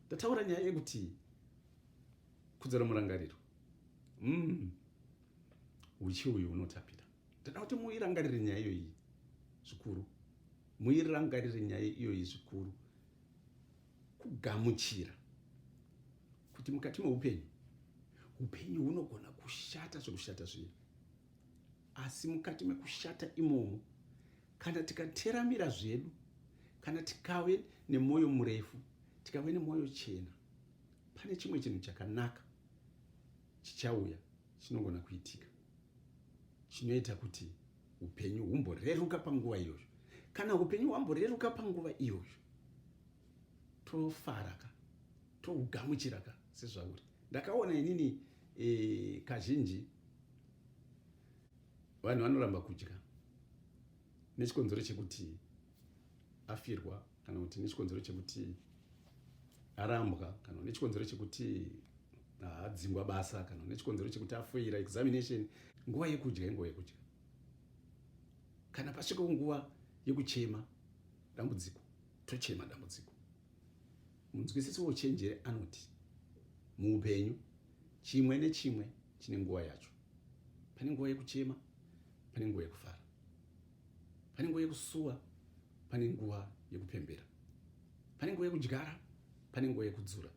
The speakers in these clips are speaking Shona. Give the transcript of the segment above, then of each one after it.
ndataura nyaya yekuti Kudzora Murangariro uchi uyu unotapira. Ndada kuti muirangarire nyaya iyoyi zvikuru, muirangarire nyaya iyoyi zvikuru, kugamuchira kuti mukati meupenyu hunogona kushata zvekushata zviya, asi mukati mekushata imomo, kana tikateramira zvedu, kana tikave nemwoyo murefu, tikave nemwoyo chena, pane chimwe chinhu chakanaka chichauya chinogona kuitika, chinoita kuti upenyu humboreruka panguva iyoyo. Kana upenyu hwamboreruka panguva iyoyo, tofaraka, tohugamuchiraka sezvauri. Ndakaona inini kazhinji vanhu vanoramba kudya nechikonzero chekuti afirwa, kana kuti nechikonzero chekuti arambwa, kana nechikonzero chekuti adzingwa basa, kana nechikonzero chekuti afoira examination. Nguva yekudya inguva yekudya. Kana pasvika nguva yekuchema dambudziko, tochema dambudziko. Munzwisisi wochenjere anoti muupenyu chimwe nechimwe chine nguva yacho. Pane nguva yekuchema, pane nguva yekufara, pane nguva yekusuwa, pane nguva yekupembera, pane nguva yekudyara, pane nguva yekudzura,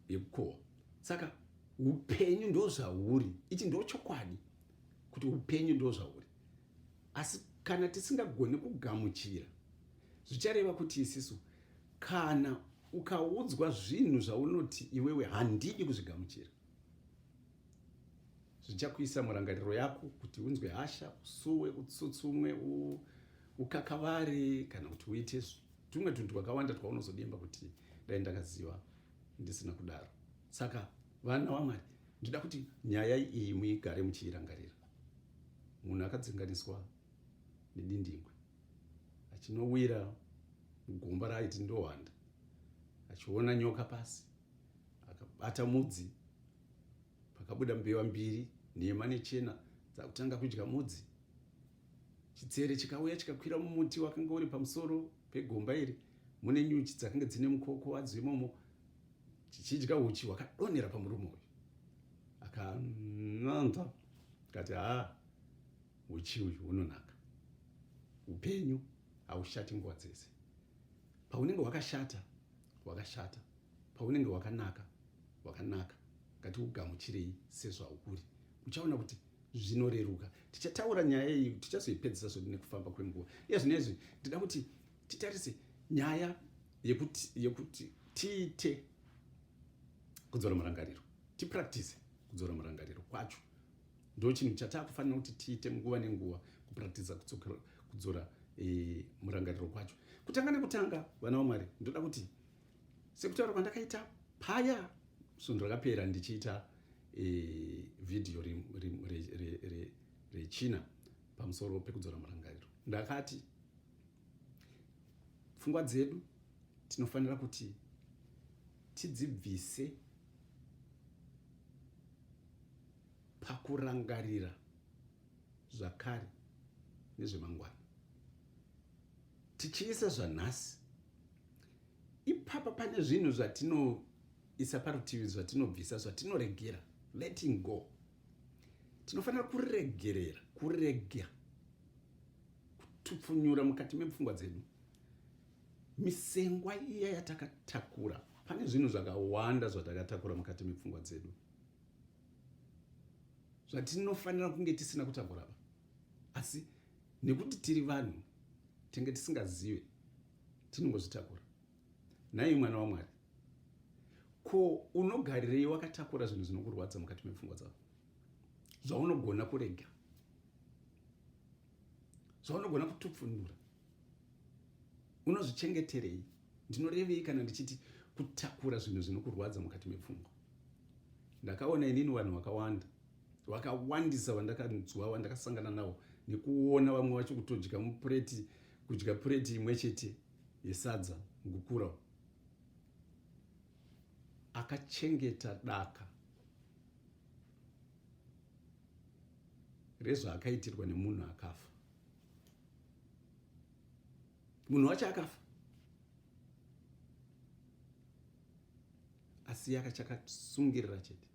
yekukohwa. Saka upenyu ndo zvauri. Ichi ndo chokwadi kuti upenyu ndo zvauri. Asi kana tisingagoni kugamuchira, zvichareva kuti isisu kana ukaudzwa zvinhu zvaunoti iwewe handidi kuzvigamuchira, zvichakuisa murangariro yako kuti unzwe hasha, usuwe, utsutsumwe, ukakavare, kana kuti uite tumwe tunhu twakawanda twaunozodemba kuti dai ndakaziva ndisina kudaro. Saka vana vaMwari, ndinoda kuti nyaya iyi muigare muchiirangarira. Munhu akadzinganiswa nedindingwe, achinowira mugomba raaiti ndohwanda, achiona nyoka pasi, akabata mudzi, pakabuda mbeva mbiri, nhema nechena, dzakutanga kudya mudzi. Chitsere chikauya chikakwira mumuti wakanga uri pamusoro pegomba iri, mune nyuchi dzakanga dzine mukoko wadzo imomo, chichidya uchi hwakadonhera pamurume uyu. Akananza akati uchi uyu hunonaka. Upenyu haushati nguva dzese. Paunenge hwakashata, hwakashata. Paunenge hwakanaka, hwakanaka. Ngatihugamuchirei sezvauri. Uchaona kuti zvinoreruka. Tichataura nyaya iyi, tichazoipedzisa zvodu nekufamba kwenguva. Zvinezvi ndida kuti titarise nyaya yekuti tiite kudzora murangariro, tipractice kudzora murangariro kwacho. Ndo chinhu chatakufanira kuti tiite nguva nenguva, kupractice kudzora murangariro kwacho. Kutanga nekutanga, vana vaMwari, ndoda kuti sekutaura kwandakaita paya svondo rakapera ndichiita video rechina pamusoro pekudzora murangariro, ndakati pfungwa dzedu tinofanira kuti tidzibvise pakurangarira zvakare nezvemangwana, tichiisa zvanhasi. Ipapa pane zvinhu zvatinoisa parutivi, zvatinobvisa, zvatinoregera, letting go. Tinofanira kurega kutupfunyura mukati mepfungwa dzedu misengwa iya yatakatakura. Pane zvinhu zvakawanda zvatakatakura mukati mepfungwa dzedu, zvatinofanira kunge tisina kutakura, asi nekuti tiri vanhu tenge tisingazive tinongozvitakura. Nhai mwana waMwari, ko unogarirei wakatakura zvinhu zvinokurwadza mukati mepfungwa dzako, zvaunogona kurega, zvaunogona kutupfunura? Unozvichengeterei? Ndinorevei kana ndichiti kutakura zvinhu zvinokurwadza mukati mepfungwa? Ndakaona inini vanhu vakawandisa vandakanzwa, vandakasangana navo, nekuona vamwe vacho kudya pureti imwe chete yesadza ngukura, akachengeta daka rezvaakaitirwa nemunhu akafa. Munhu wacho akafa, asi akachakasungirira chete,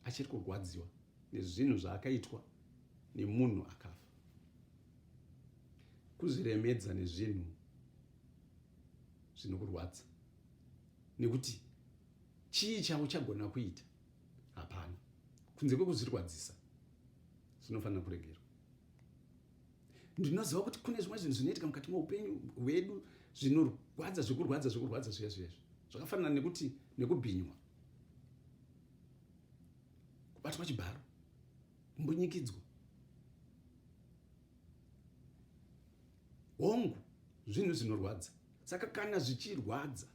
achiri kurwadziwa nezvinhu zvaakaitwa nemunhu akafa. Kuzviremedza nezvinhu zvinokurwadza, nekuti chii chauchagona kuita? Hapana, kunze kwekuzvirwadzisa zvinofanira kuregerwa. Ndinoziva kuti kune zvimwe zvinhu zvinoitika mukati meupenyu hwedu zvinorwadza, zvekurwadza zviya zviya, zvakafanana nekuti nekubhinywa, kubatwa chibharo, kumbunyikidzwa. Hongu zvinhu zvinorwadza. Saka kana zvichirwadza,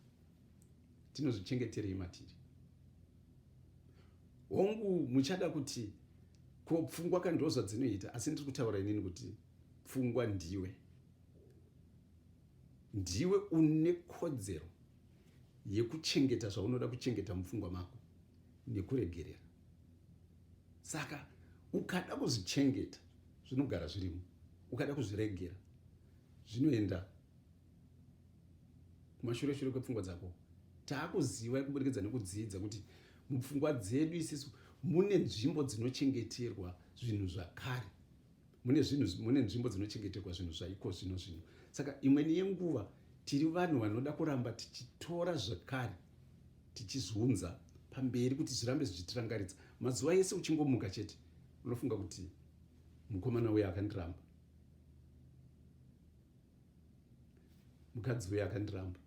tinozvichengeterei matiri? Hongu muchada kuti ko pfungwa kandoo zvadzinoita, asi ndiri kutaura inini kuti pfungwa ndiwe une kodzero yekuchengeta zvaunoda kuchengeta mupfungwa mako nekuregerera. Saka ukada kuzvichengeta zvinogara zvirimo, ukada kuzviregera zvinoenda kumashure kwepfungwa dzako. Taakuziva kubudikidza nekudzidza kuti mupfungwa dzedu isisu mune nzvimbo dzinochengeterwa zvinhu zvakare, mune nzvimbo dzinochengeterwa zvinhu zvaiko zvino. Saka imweni yenguva tiri vanhu vanoda kuramba tichitora zvakare tichizunza pamberi kuti zvirambe zvichitirangaridza. Mazuva ese uchingomuka chete unofunga kuti mukomana uya akandiramba, mukadzi uya akandiramba,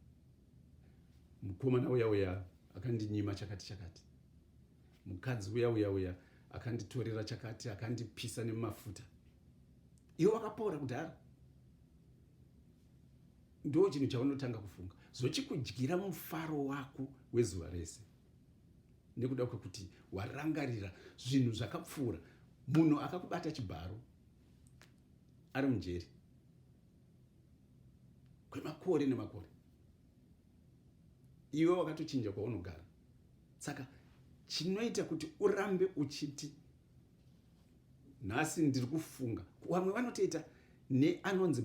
mukomana uya akandinyima chakati, mukadzi uya akanditorera chakati, akandipisa nemafuta. Iwe wakapora kudhara. Ndo chinhu chaunotanga kufunga, zvochikudyira mufaro wako wezuva rese, nekuda kwekuti warangarira zvinhu zvakapfuura. Munhu akakubata chibharo ari mujeri kwemakore nemakore, iwe wakatochinja kwaunogara. Saka chinoita kuti urambe uchiti nhasi ndiri kufunga. Vamwe vanotoita neanonzi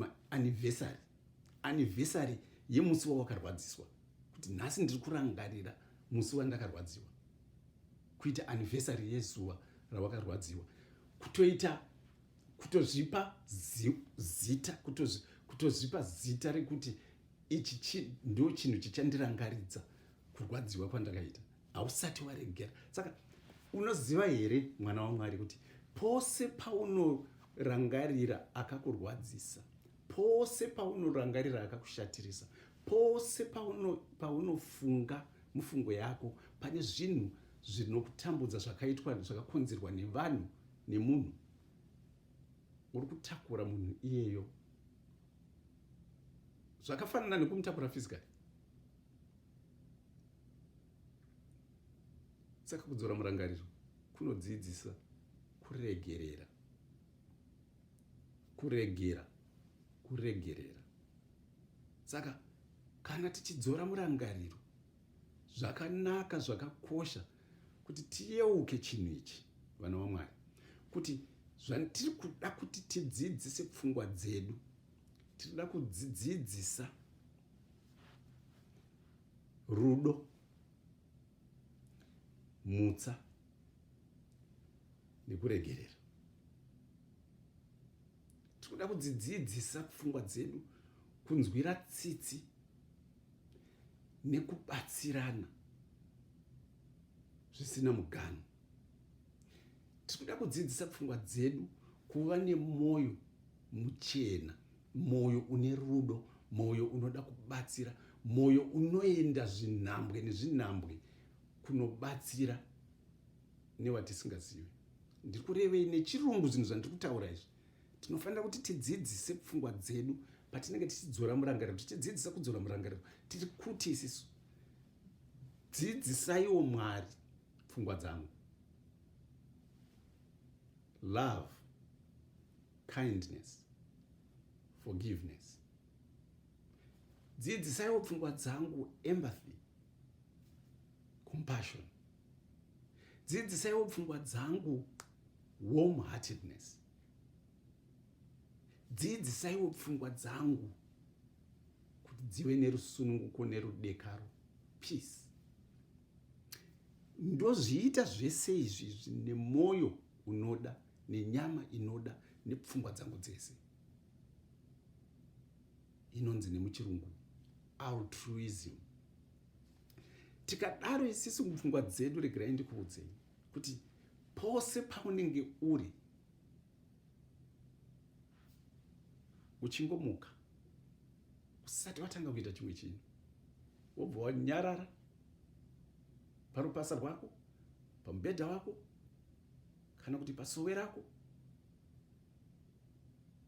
anniversary yemusi wawakarwadziswa, kuti nhasi ndiri kurangarira musi wandakarwadziwa, kuita anniversary yezuva rawakarwadziwa, kutozvipa zita, kutozvipa zita rekuti ichi ndo chinhu chichandirangaridza kurwadziwa kwandakaita. Hausati waregera. Saka unoziva here, mwana waMwari, kuti pose paunorangarira akakurwadzisa, pose paunorangarira akakushatirisa, pose paunofunga mufungo yako pane zvinhu zvinokutambudza zvakaitwa, zvakakonzerwa nevanhu nemunhu, uri kutakura munhu iyeyo. Zvakafanana nekumutakura physically. Saka kudzora murangariro kunodzidzisa kuregerera. Saka kana tichidzora murangariro, zvakanaka, zvakakosha kuti tiyeuke chinhu ichi, vana vaMwari, kuti zvandiri kuda kuti tidzidzise pfungwa dzedu, tinoda kudzidzisa rudo, mutsa nekuregerera. Tinoda kudzidzisa pfungwa dzedu kunzwira tsitsi nekubatsirana zvisina muganhu. Tinoda kudzidzisa pfungwa dzedu kuva nemwoyo muchena, mwoyo une rudo, mwoyo unoda kubatsira, mwoyo unoenda zvinhambwe nezvinhambwe kunobatsira nevatisingazivi. Ndiri kurevei nechirungu zvinhu zvandiri kutaura izvi. Tinofanira kuti tidzidzise pfungwa dzedu patinenge tichidzora murangariro. Tichidzidzisa kudzora murangariro, tiri kuti isisu dzidzisaiwo Mwari pfungwa dzangu. Love, kindness, forgiveness. Dzidzisaiwo pfungwa dzangu empathy, compassion. Dzidzisaiwo pfungwa dzangu warm-heartedness. Dzidzisaiwo pfungwa dzangu kuti dzive nerusununguko nerudekaro, peace. ndozviita zvese izvi nemoyo unoda, nenyama inoda, nepfungwa dzangu dzese. Inonzi nemuchirungu altruism. Tikadaro isisi mupfungwa dzedu, regerai ndikuudzei kuti pose paunenge uri uchingomuka, usati watanga kuita chimwe chinhu, wobva wanyarara parupasa rwako, pamubhedha wako, kana kuti pasowe rako,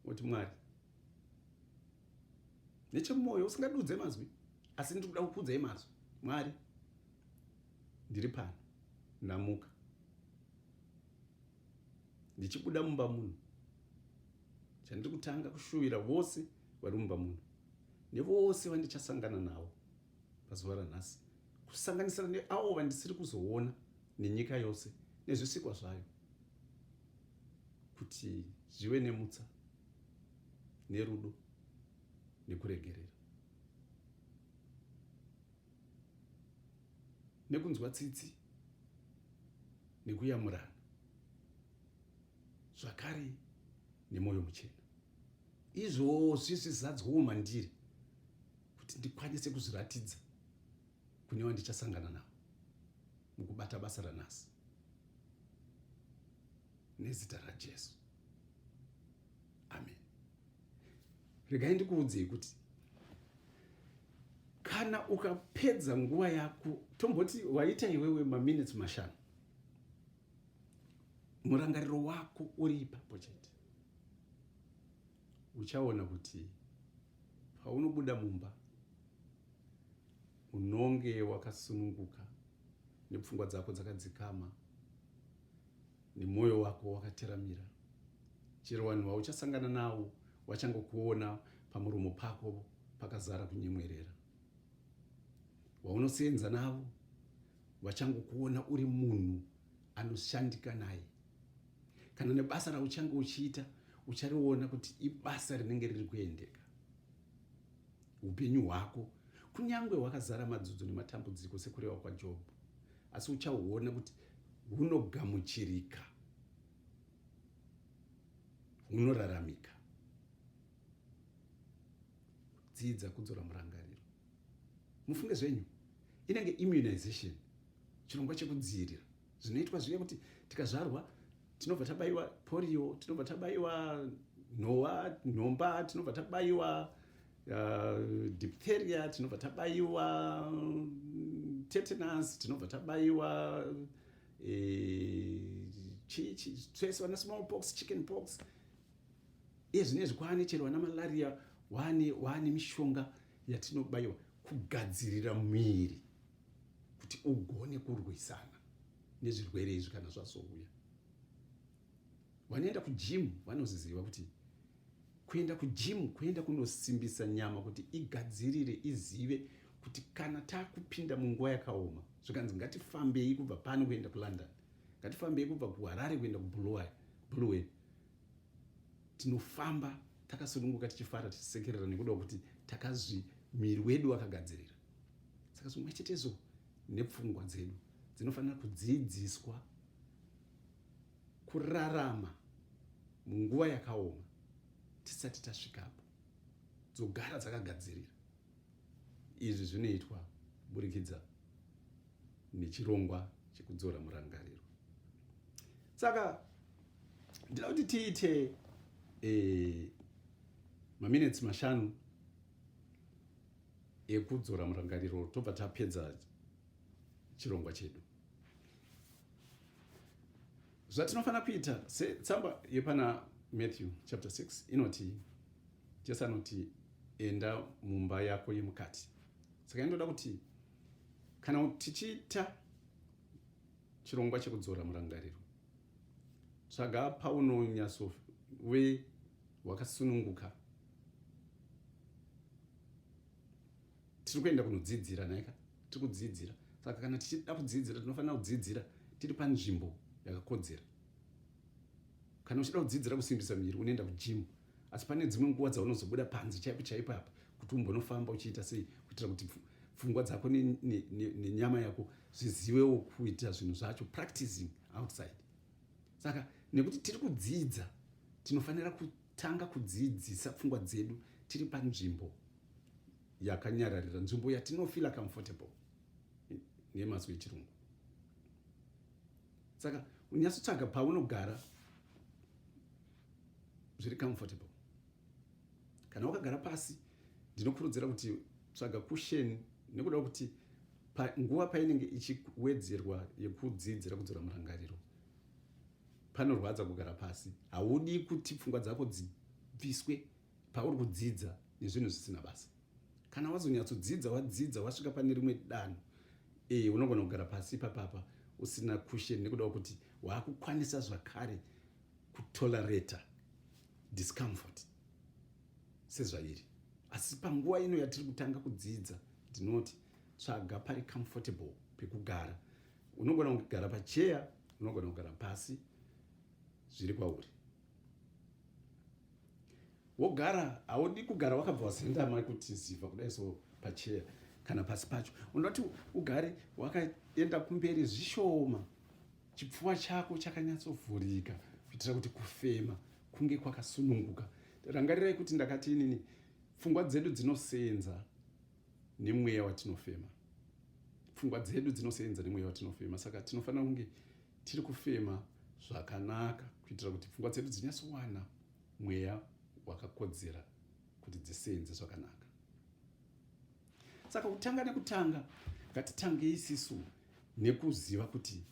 woti Mwari, nechemwoyo usingadudze mazwi, asi ndiri kuda kukudzai mazwi. Mwari, ndiri pano, ndamuka, ndichibuda mumba muno. Chandiri kutanga kushuvira vose vari mumba muno, nevose vandichasangana navo pazuva ranhasi, kusanganisira neavo vandisiri kuzoona, nenyika yose nezvisikwa zvayo, kuti zvive nemutsa, nerudo, nekuregerera, nekunzwa tsitsi, nekuyamurana, zvakare nemwoyo muchena. Izvozvi zvizadzwawo mandiri kuti ndikwanise kuzviratidza kune vandichasangana navo mukubata basa ranhasi, nezita raJesu, amen. Regai ndikuudzei kuti kana ukapedza nguva yako, tomboti waita iwewe maminitsi 5, murangariro wako uri ipapo chete, uchaona kuti paunobuda mumba unonge wakasununguka, nepfungwa dzako dzakadzikama, nemwoyo wako wakateramira. Chero vanhu vauchasangana navo vachangokuona pamuromo pako pakazara kunyemwerera. Vaunosenza navo vachangokuona uri munhu anoshandika naye. Kana nebasa rauchange uchiita, uchariona kuti ibasa rinenge riri kuendeka. Upenyu hwako kunyange hwakazara madzudzu nematambudziko sekureva kwaJobho, asi uchahuona kuti hunogamuchirika, hunoraramika. Dzidza kudzora murangariro. Mufunge zvenyu, inenge immunization, chirongwa chekudzivirira. Zvinoitwa zviye kuti tikazvarwa tinobva tabayiwa polio, tinobva tabayiwa nhomba, tinobva tabayiwa diphtheria, tinobva tabayiwa tetanus, tinobva tabayiwa twese vana smallpox, chickenpox. Zvinezvi kwaane chero vana malaria, wane mishonga yatinobayiwa kugadzirira mwiri kuti ugone kurwisana nezvirwere izvi kana zvazouya. Vanoenda kujimu vanoziziva kuti kuenda kujimu kuenda kunosimbisa nyama kuti igadzirire, izive kuti kana takupinda munguva yakaoma, zvikanzi ngatifambei kubva pano kuenda kuLondon, ngatifambei kubva kuHarare kuenda kuBulawayo, tinofamba takasununguka, tichifara, tichisekerera, nekuda kuti miri wedu wakagadzirira. Saka zvimwe chetezo nepfungwa dzedu dzinofanira kudzidziswa kurarama munguva yakaoma tisati tasvikapo, dzogara dzakagadzirira. Izvi zvinoitwa kuburikidza nechirongwa chekudzora murangariro. Saka ndinoda kuti tiite maminitsi 5 ekudzora murangariro tobva tapedza chirongwa chedu. Zvatinofanira kuita, tsamba yepana Matthew chapter 6 inoti, Jesu anoti enda mumba yako yemukati. Saka inoda kuti kana tichiita chirongwa chekudzora murangariro, tsvaga paunonyatsove wakasununguka. Tiri kuenda kunodzidzira naika, tiri kudzidzira. Saka kana tichida kudzidzira, tinofanira kudzidzira tiri panzvimbo yakakodzera. Kana uchida kudzidzira kusimbisa miri, unoenda kujimu. Asi pane dzimwe nguva dzaunozobuda panze chaipo chaipo apa kuti umbonofamba uchiita sei, kuitira kuti pfungwa dzako nenyama yako zvizivewo kuita zvinhu zvacho, practicing outside. Saka nekuti tiri kudzidza, tinofanira kutanga kudzidzisa pfungwa dzedu tiri panzvimbo yakanyararira, nzvimbo yatinofila comfortable nemazwi echirungu. Saka unyatsotsvaga paunogara zviri comfortable. Kana wakagara pasi, ndinokurudzira kuti tsvaga cushion, nekuda kuti nguva painenge ichiwedzerwa yekudzidzira kudzora murangariro panorwadza kugara pasi. Haudi kuti pfungwa dzako dzibviswe pauri kudzidza nezvinhu zvisina basa. Kana wazonyatsodzidza, wadzidza wasvika pane rimwe danho, unogona kugara pasi papapa usina cushion, nekuda kuti wakukwanisa zvakare kutolerata discomfort sezvairi. Asi panguva ino yatiri kutanga kudzidza, ndinoti tsvaga pari comfortable pekugara. Unogona kugara pacheya, unogona kugara pasi, zviri kwauri. Wogara, haudi kugara wakabva wazendama kuti zivha kudai so pacheya kana pasi pacho. Unoti ugare wakaenda kumberi zvishoma, chipfuva chako chakanyatsovhurika kuitira kuti kufema kunge kwakasununguka. Rangarirai kuti ndakati inini, pfungwa dzedu dzinosenza nemweya watinofema. Pfungwa dzedu dzinosenza nemweya watinofema. Saka tinofanira kunge tiri kufema zvakanaka kuitira kuti pfungwa dzedu dzinyatsowana mweya wakakodzera kuti dzisenze zvakanaka. Saka kutanga nekutanga, ngatitange isisu nekuziva kuti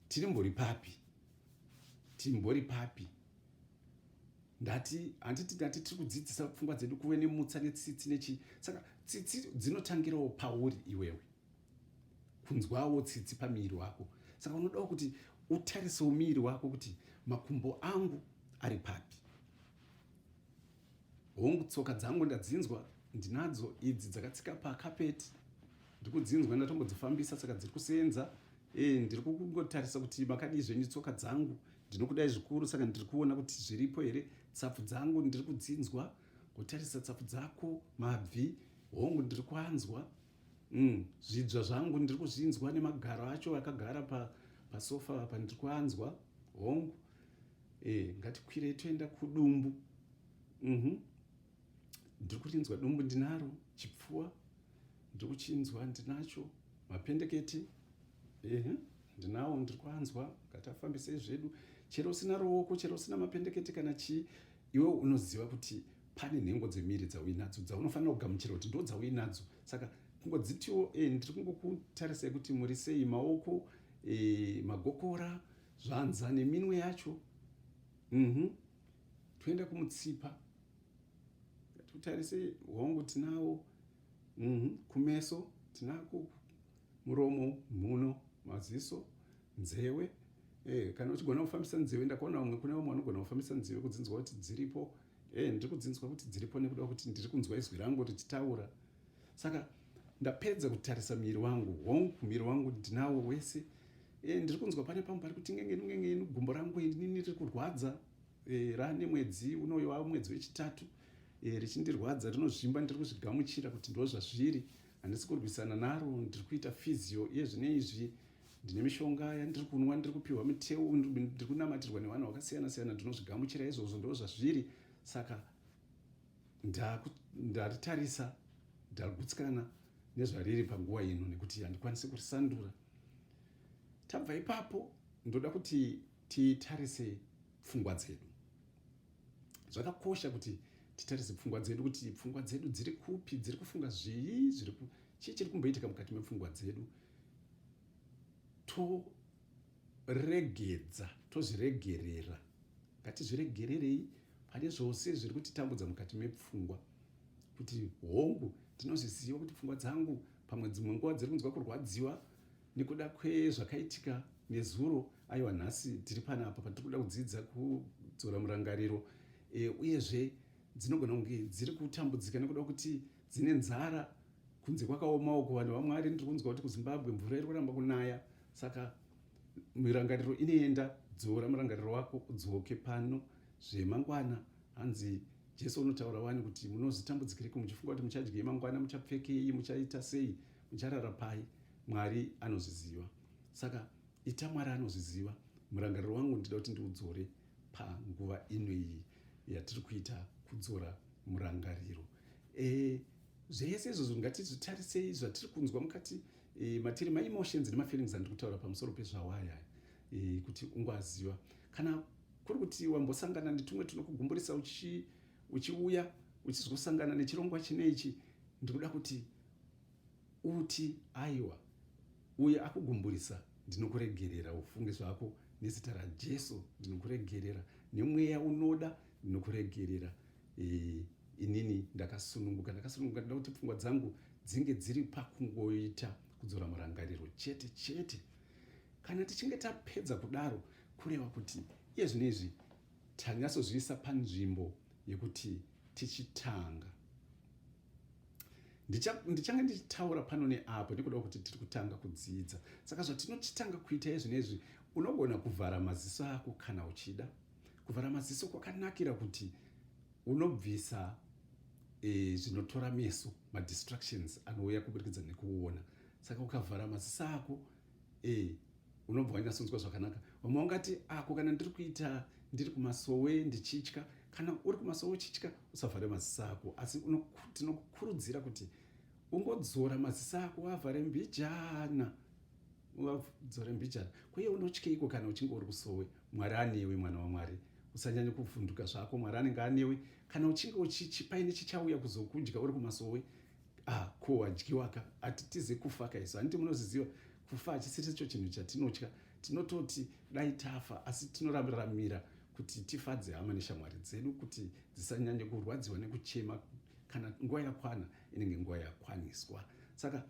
tirimbori papi. Timbori papi. Handiti tiri kudzidzisa pfungwa dzedu kuve nemutsa netsitsi nechi. Saka tsitsi dzinotangirawo pauri iwewe, kunzwawo tsitsi pamiri wako. Saka unodawo kuti utarisewo miri wako kuti makumbo angu ari papi. Hongu tsoka dzangu ndadzinzwa, ndinadzo idzi dzakatsika pakapeti, ndiri kudzinzwa, ndatombodzifambisa, saka dziri kusenza. Ndiri kungotarisa kuti makadii zvenyu tsoka dzangu, ndinokudai zvikuru, saka ndiri kuona kuti zviripo here. Tsapfu dzangu ndiri kudzinzwa, kutarisa tsapfu dzako, mabvi, hongu ndiri kuanzwa. Zvidzva zvangu ndiri kuzvinzwa, nemagaro acho akagara pasofa apa ndiri kuanzwa, hongu. Ngatikwirei toenda kudumbu. Ndiri kurinzwa dumbu, ndinaro. Chipfuva ndiri kuchinzwa, ndinacho. Mapendeketi ndinawo, ndiri kuanzwa. Ngatafambisei zvedu. Chero usina ruoko, chero usina mapendeketi kana chii, iwe unoziva kuti pane nhengo dzemiri dzauinadzo dzaunofanira kugamuchira kuti ndo dzauinadzo. Saka kungodzitiwo ndiri kungokutarisai kuti muri sei, maoko, magokora, zvanza neminwe yacho. Toenda kumutsipa, tutarise hongu, tinawo. Kumeso tinako, muromo, mhuno, maziso, nzewe. Kana uchigona kufambisa nzewe, ndakaona vamwe kuna vamwe vanogona kufambisa nzewe kudzinzwa kuti dziripo. Ndiri kudzinzwa kuti dziripo nekuda kuti ndiri kunzwa izwi rangu richitaura. Saka ndapedza kutarisa miri wangu, hongu, miri wangu ndinawo wese. Ndiri kunzwa pane pamwe pari kuti ngengenu, gumbo rangu inini riri kurwadza. Rane mwedzi unoyo wava mwedzi wechitatu, richindirwadza, rinozvimba. Ndiri kuzvigamuchira kuti ndo zvazviri, handisi kurwisana naro. Ndiri kuita physio iye zvine izvi, ndine mishonga yandiri kunwa, ndiri kupiwa miteu, ndiri kunamatirwa nevanhu vakasiyana siyana. Ndinozvigamuchira izvozvo, ndo zvazviri. Saka ndaritarisa, ndarigutsikana nezvariri panguva ino, nekuti handikwanisi kurisandura. Tabva ipapo, ndoda kuti titarise pfungwa dzedu. Zvakakosha kuti titarise pfungwa dzedu, kuti pfungwa dzedu dziri kupi, dziri kufunga zvii, chii chiri kumboitika mukati mepfungwa dzedu. Toregedza, tozviregerera. Ngatizviregererei pane zvose zviri kutitambudza mukati mepfungwa. Kuti hongu, ndinozviziva kuti pfungwa dzangu pamwe dzimwe nguva dziri kunzwa kurwadziwa nekuda kwezvakaitika nezuro. Aiwa, nhasi tiri panapa patiri kuda kudzidza kudzora murangariro. Uyezve dzinogona kunge dziri kutambudzika nekuda kuti dzine nzara, kunze kwakaomawo kuvanhu vamwe. Ari ndiri kunzwa kuti kuZimbabwe mvura iri kuramba kunaya. Saka mirangariro inoenda, dzora murangariro wako udzoke pano zvemangwana. Hanzi Jesu unotaura wani kuti munozvitambudzikireko muchifunga kuti muchadyei mangwana, muchapfekei, muchaita sei. ucharara pai, Mwari anozviziva. Saka ita Mwari anozviziva. Murangariro wangu ndida kuti ndiudzore panguva ino iyi yatiri kuita kudzora murangariro. Zvese izvozvo ngatizvitarisei zvatiri kunzwa mukati matiri maemotions nemafeelings andiri kutaura pamusoro pezvawaya kuti ungwaziva. Kana kuri kuti wambosangana netumwe tunokugumburisa uchiuya uchizosangana nechirongwa chinechi, ndikuda kuti uti aiwa, uye akugumburisa, ndinokuregerera ufunge zvako nezita raJesu, ndinokuregerera nemweya unoda, ndinokuregerera. Inini ndakasununguka ndinoda kuti pfungwa dzangu dzinge dziri pakungoita kudzora murangariro chete chete. Kana tichinge tapedza kudaro, kureva kuti iye zvinezvi tanyatsozviisa panzvimbo yekuti tichitanga. Ndichange ndichitaura pano neapo nekuda kuti tiri kutanga kudzidza. Saka zvatinochitanga kuita izvinezvi, unogona kuvhara maziso ako kana uchida. Kuvhara maziso kwakanakira kuti unobvisa zvinotora meso, madistractions anouya kubudikidza nekuona. Saka ukavhara maziso ako, unobva wanyatsonzwa zvakanaka. Vamwe ungati ako kana ndiri kuita ndiri kumasowe ndichitya. Kana uri kumasowe uchitya, usavhare maziso ako, asi tinokukurudzira kuti ungodzora maziso ako, wavhare mbijana, wadzore mbijana. Kwaiye unotyeiko kana uchinge uri kusowe? Mwari anewe, mwana waMwari. Usanyanye kuvhunduka zvako, Mwari anenge anewe. Kana uchinge paine chichauya kuzokudya uri kumasowe, ko wadyiwa ka, hatitize kufa kaizvo. Handiti munozviziva kufa hachisicho chinhu chatinotya. Tinototi dai tafa, asi tinoramira kuti tifadze hama neshamwari dzedu, kuti dzisanyanye kurwadziwa nekuchema. Kana nguva yakwana, inenge nguva yakwaniswa. Saka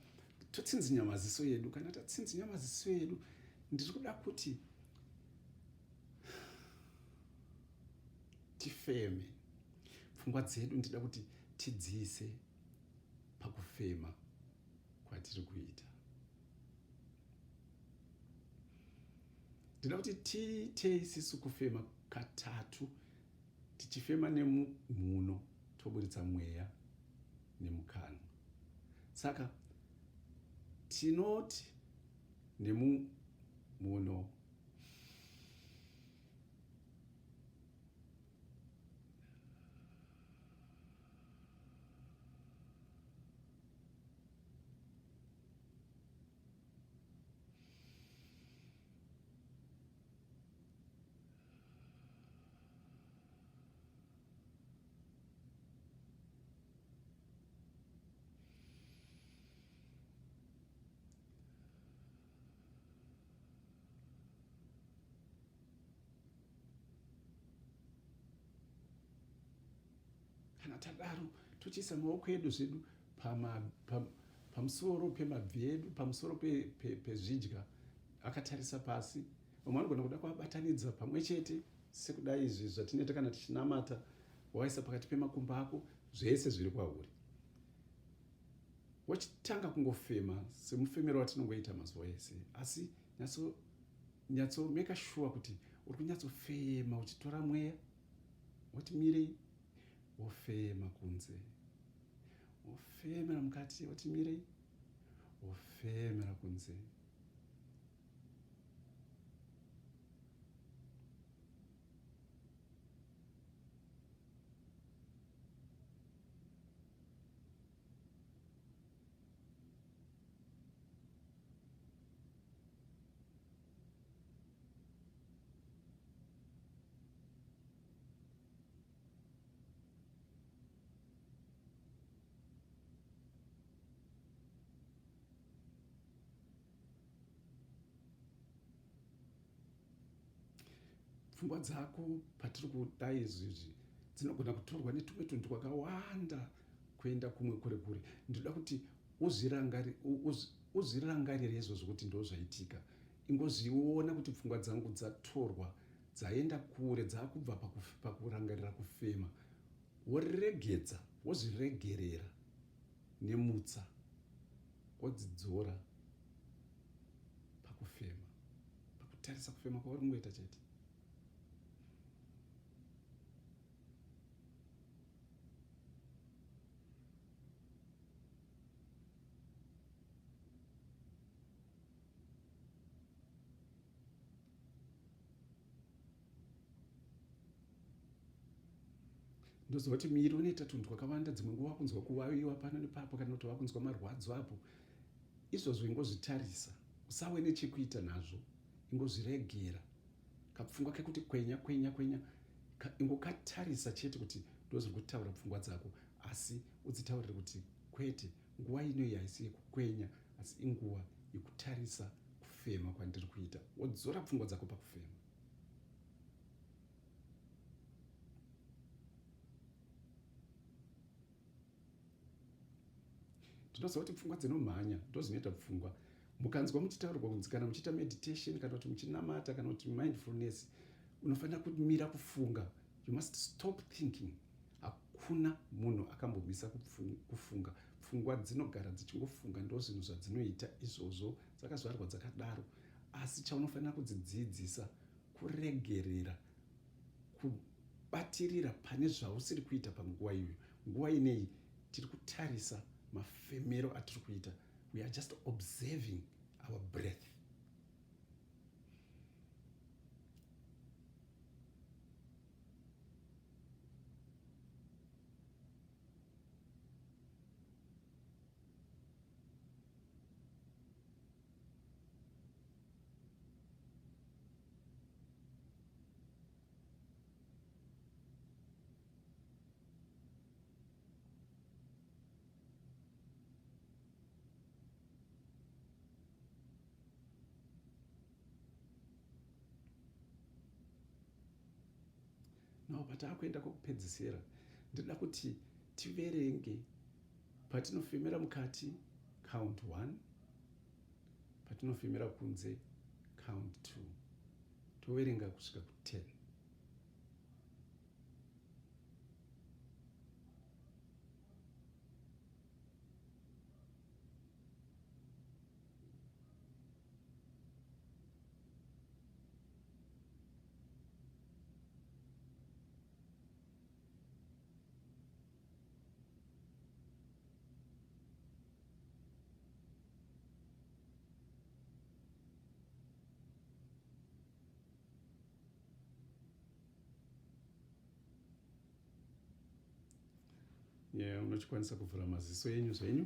totsinzinya maziso edu. Kana tatsinzinya maziso edu, ndiri kuda kuti tifeme pfungwa dzedu. Ndida kuti tidziise pakufema kwatiri kuita. Ndida kuti tiite isisu kufema katatu, tichifema nemumhuno, toburitsa mweya nemukanwa. Saka tinoti nemumhuno, kana tadaro tochiisa maoko edu zvedu pamusoro pemabvi edu, pamusoro pezvidya, akatarisa pasi. Vamwe vanogona kuda kuabatanidza pamwe chete, sekudai izvi zvatinoita kana tichinamata, waisa pakati pemakumbo ako, zvese zviri kwauri. Wachitanga kungofema semufemero watinongoita mazuva ese, asi nyatso make sure kuti uri kunyatsofema uchitora mweya, wati mirei, wofema kunze, wofemera mukati, wati mirei, wofemera kunze. Pfungwa dzako patiri kudai izvizvi dzinogona kutorwa netumwe tunhu twakawanda kuenda kumwe kure kure. Ndinoda kuti uzvirangarire izvozvo kuti ndo zvaitika. Ingozviona kuti pfungwa dzangu dzatorwa, dzaenda kure, dzakubva pakurangarira kufema. Woregedza, wozviregerera nemutsa, wodzidzora pakufema, pakutarisa kufema kwauri kungoita chete. ndoziva kuti miri unoita tunhu twakawanda, dzimwe nguva kunzwa kuwawiwa pano nepapo kana kuti wakunzwa marwadzo apo. Izvozvo ingozvitarisa, usawe nechekuita nazvo, ingozviregera. Kapfungwa kekuti kwenya kwenya kwenya, ingokatarisa chete kuti ndozviri kutaura pfungwa dzako, asi udzitaurire kuti kwete, nguva ino iyi haisi yekukwenya, asi inguva yekutarisa kufema kwandiri kuita. Wodzora pfungwa dzako pakufema. Tinoziva kuti pfungwa dzinomhanya ndozvinoita pfungwa. Mukanzwa muchitaurirwa kunzi kana muchiita meditation kana kuti muchinamata kana kuti mindfulness, unofanira kumira kufunga. You must stop thinking. Hakuna munhu akambomisa kufunga. Pfungwa dzinogara dzichingofunga, ndozvinhu zvadzinoita izvozvo, dzakazvarwa dzakadaro. Asi chaunofanira kudzidzidzisa kuregerera, kubatirira pane zvausiri kuita panguva iyoyo. Nguva ineyi tiri kutarisa mafemero atiri kuita. We are just observing our breath. Now, pataakuenda kokupedzisira, ndoda kuti tiverenge patinofemera mukati, count 1, patinofemera kunze, count 2. Toverenga kusvika ku10. Unokwanisa kuvhura maziso enyu zvenyu,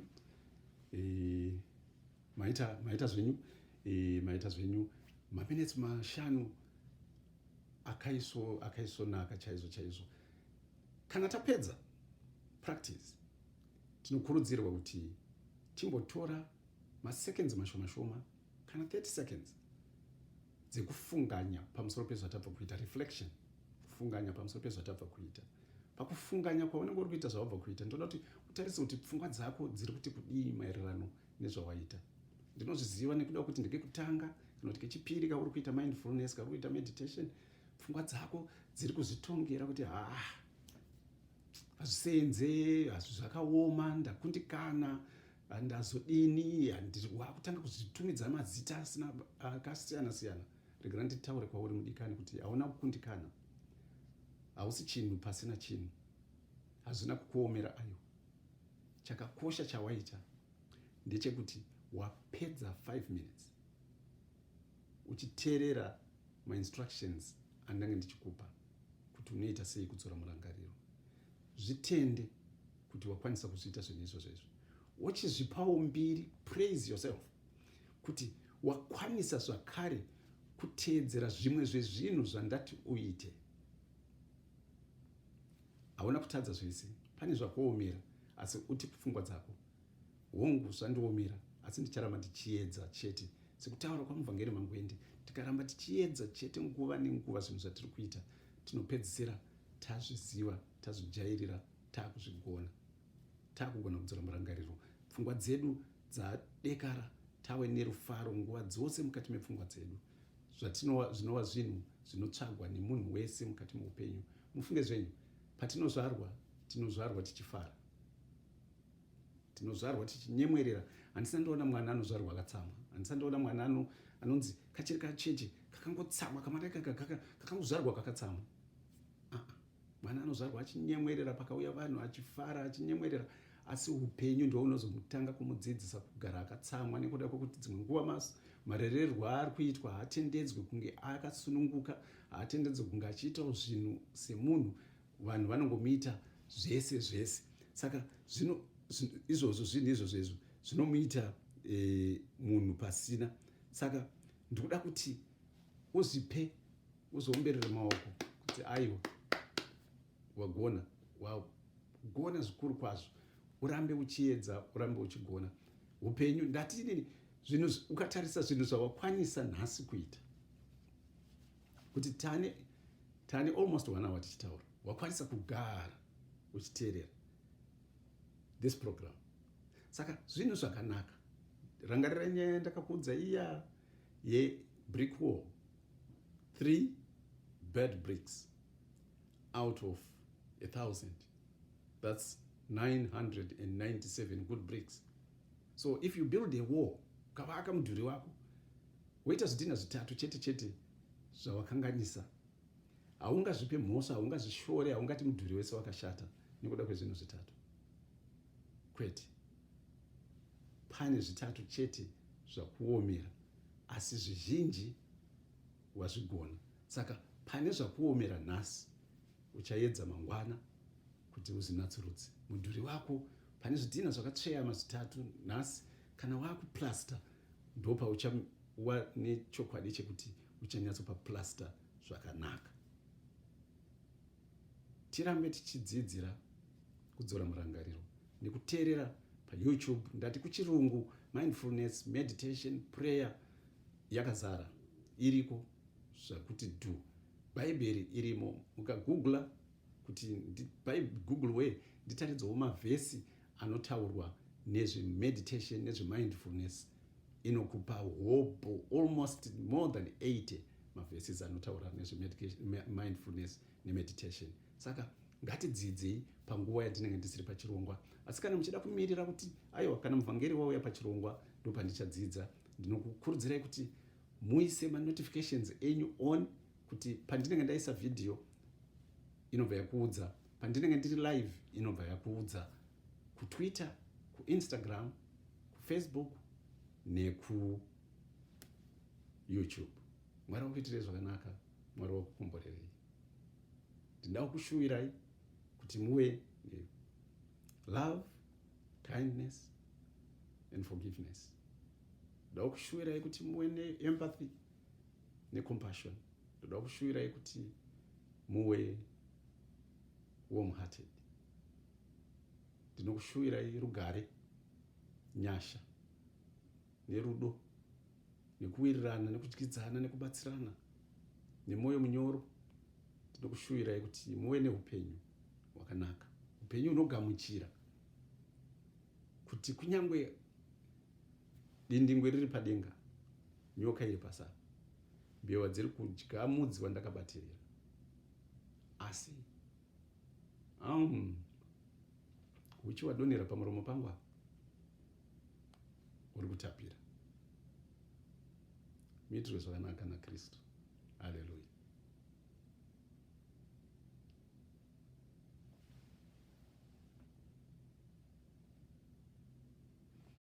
maita zvenyu maminitsi 5 akaisonaka chaizvo. Kana tapedza practice, tinokurudzirwa kuti timbotora maseconds mashoma kana 30 seconds dzekufunganya pamusoro pezvatabva kuita, reflection, kufunganya pamusoro pezvatabva kuita. Pakufunganya kwaunenge uri kuita zvawabva kuita, ndoda kuti utarise kuti pfungwa dzako dziri kuti kudii maererano nezvawaita. Ndinozviziva nekuda kuti ndekekutanga kana kuti kechipiri kauri kuita mindfulness, kauri kuita meditation, pfungwa dzako dziri kuzvitongera kuti hazvisenze, zvakaoma, ndakundikana, ndazodini, wakutanga kuzvitumidza mazita akasiyana-siyana. Regera nditaure kwauri mudikani kuti hauna kukundikana. Hausi chinhu pasina chinhu. Hazvina kukuomera ayo. Chakakosha chawaita ndechekuti wapedza 5 minutes uchiteerera instructions andange ndichikupa kuti unoita sei kudzora murangariro. Zvitende kuti wakwanisa kuzviita zvinhu izvozvo. Uchizvipawo mbiri, praise yourself, kuti wakwanisa zvakare kuteedzera zvimwe zvezvinhu zvandati uite. Hauna kutadza zvese, pane zvakuomera, asi uti pfungwa dzako, hongu zvandiomera, asi ndicharamba ndichiedza chete. Sekutaura kwamuvhangeri mangwende, tikaramba tichiedza chete nguva nenguva zvinhu zvatiri kuita, tinopedzisira tazviziva, tazvijairira, takuzvigona. Takugona kudzora murangariro. Pfungwa dzedu dzadekara, tawe nerufaro nguva dzose mukati mepfungwa dzedu. Zvinova zvinhu zvinotsvagwa nemunhu wese mukati muupenyu. Mufunge zvenyu, patinozvarwa, tinozvarwa tichifara. Tinozvarwa tichinyemwerera. Handisati ndoona mwana anozvarwa akatsama. Handisati ndoona mwana anonzi kachiri kacheche kakangotsamwa kamara kakangozvarwa kakatsama. Mwana anozvarwa achinyemwerera, pakauya vanhu achifara achinyemwerera. Asi upenyu ndio unozomutanga kumudzidzisa kugara akatsamwa, nekuda kwokuti dzimwe nguva marererwo ari kuitwa haatendedzwi kunge akasununguka, haatendedzwi kunge achiitawo zvinhu semunhu. Vanhu vanongomuita zvese. Saka izvozvo zvinhu izvozvo zvinomuita munhu pasina. Saka ndikuda kuti uzvipe, uzoomberere maoko kuti aiwa wagona zvikuru kwazvo, urambe uchiedza, urambe uchigona. Upenyu ndatini zvinhu, ukatarisa zvinhu zvawakwanisa nhasi kuita, kuti tane almost 1 hour tichitaura, wakwanisa kugara uchiteerera this program. Saka zvinhu zvakanaka. Rangarira nyaya ndakakuudza iya yebrick wall, 3 bad bricks out of 1,000. That's 997 good bricks. So if you build a wall, ukavaka mudhuri wako, woita zvidhina zvitatu chete zvavakanganisa, haungazvipe mhosva, haungazvishore, haungati mudhuri wese wakashata nekuda kwezvinhu zvitatu. Kwete, pane zvitatu chete zvakuomera, asi zvizhinji wazvigona. Saka pane zvakuomera nhasi, uchaedza mangwana kuti uzvinatsurudze. Mudhuri wako pane zvidhina zvakatsveyama zvitatu nhasi, kana wakuplasta ndo pauchawa nechokwadi chekuti uchanyatsopa plasta zvakanaka. Tirambe tichidzidzira kudzora murangariro nekuteerera paYouTube. Ndati kuchirungu mindfulness, meditation, prayer yakazara, iriko zvakuti do. Bhaibheri irimo, mukagoogla kuti Google way nditaridzawo mavhesi anotaurwa nezvemeditation, nezvemindfulness, inokupa hope, almost more than 80 mavhesi anotaura nezvemindfulness nemeditation. Saka ngatidzidzei panguva yatinenge ndisiri pachirongwa. Asi kana muchida kumirira kuti aiwa kana muvhangeri wauya pachirongwa ndo pandichadzidza, ndinokukurudzirai kuti muise notifications enyu on, kuti pandinenge ndaisa video inobva yakuudza, pandinenge ndiri live inobva yakuudza, kuTwitter, kuInstagram, kuFacebook nekuYouTube. Mwari wakuitirei zvakanaka, Mwari wakukomborerei. Ndinoda kukushuvirai kuti muwe love, kindness and forgiveness. Ndoda kushuvirai kuti muwe neempathy necompassion. Ndoda kushuvirai kuti muwe warm-hearted. Ndinokushuvirai rugare, nyasha nerudo nekuwirirana nekudyidzana nekubatsirana nemwoyo munyoro. Ndinokushuvirai kuti muwe neupenyu hwakanaka, upenyu hunogamuchira, kuti kunyangwe dindingwe riri padenga, nyoka iri pasapa, mbeva dziri kudya mudzi wandakabatirira, asi uchiwadonhera pamuromo pangu apa, uri kutapira. Muitirwe zvakanaka naKristu. Haleluya.